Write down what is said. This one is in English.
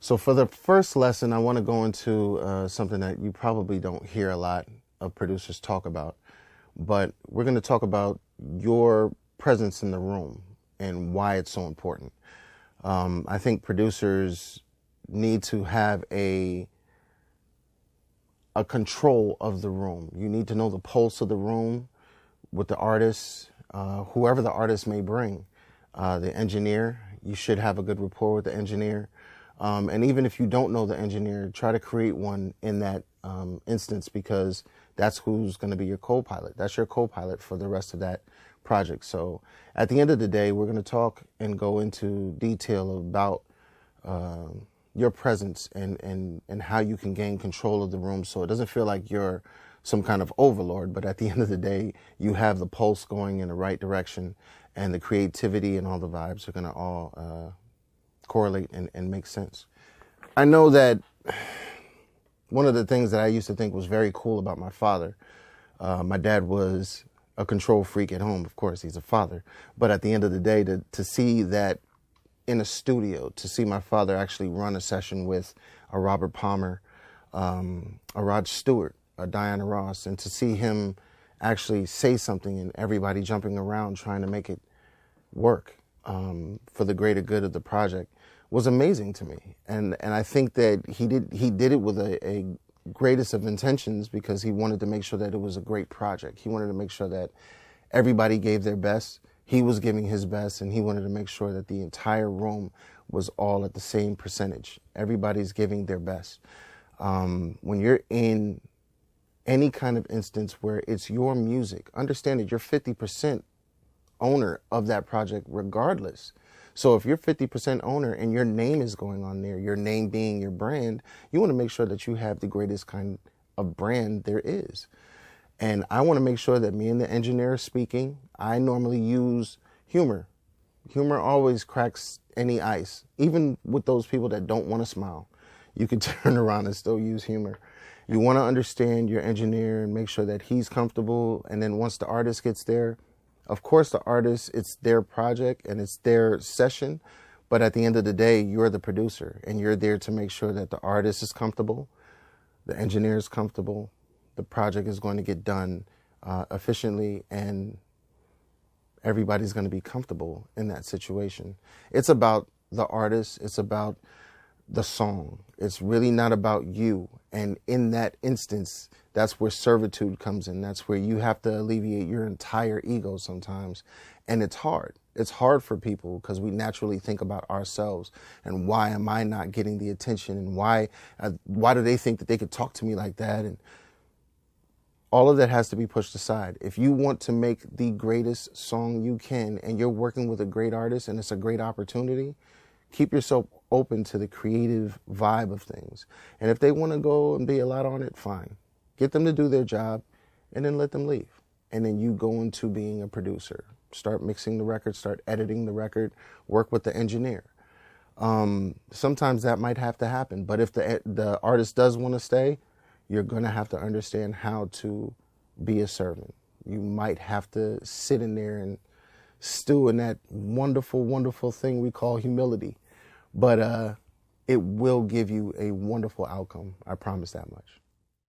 So for the first lesson, I want to go into something that you probably don't hear a lot of producers talk about, but we're going to talk about your presence in the room and why it's so important. I think producers need to have a control of the room. You need to know the pulse of the room with the artist, whoever the artist may bring. The engineer, you should have a good rapport with the engineer. And even if you don't know the engineer, try to create one in that instance, because that's who's going to be your co-pilot. That's your co-pilot for the rest of that project. So at the end of the day, we're going to talk and go into detail about your presence and how you can gain control of the room, so it doesn't feel like you're some kind of overlord, but at the end of the day, you have the pulse going in the right direction, and the creativity and all the vibes are going to all correlate and make sense. I know that one of the things that I used to think was very cool about my father, my dad was a control freak at home. Of course, he's a father. But at the end of the day, to see that in a studio, to see my father actually run a session with a Robert Palmer, a Rod Stewart, a Diana Ross, and to see him actually say something and everybody jumping around trying to make it work for the greater good of the project was amazing to me. And I think that he did it with a greatest of intentions, because he wanted to make sure that it was a great project. He wanted to make sure that everybody gave their best. He was giving his best, and he wanted to make sure that the entire room was all at the same percentage. Everybody's giving their best. When you're in any kind of instance where it's your music, understand that you're 50% owner of that project regardless. So if you're 50% owner and your name is going on there, your name being your brand, you want to make sure that you have the greatest kind of brand there is. And I want to make sure that me and the engineer are speaking. I normally use humor. Humor always cracks any ice, even with those people that don't want to smile. You can turn around and still use humor. You want to understand your engineer and make sure that he's comfortable. And then once the artist gets there, of course, the artist, it's their project and it's their session. But at the end of the day, you're the producer, and you're there to make sure that the artist is comfortable, the engineer is comfortable, the project is going to get done efficiently, and everybody's going to be comfortable in that situation. It's about the artist. It's about the song. It's really not about you. And in that instance, that's where servitude comes in. That's where you have to alleviate your entire ego sometimes. And it's hard. It's hard for people because we naturally think about ourselves and why am I not getting the attention, and why do they think that they could talk to me like that? And all of that has to be pushed aside. If you want to make the greatest song you can, and you're working with a great artist and it's a great opportunity, keep yourself open to the creative vibe of things. And if they want to go and be a lot on it, fine. Get them to do their job and then let them leave. And then you go into being a producer. Start mixing the record, start editing the record, work with the engineer. Sometimes that might have to happen. But if the artist does want to stay, you're going to have to understand how to be a servant. You might have to sit in there and stew in that wonderful, wonderful thing we call humility. But it will give you a wonderful outcome. I promise that much.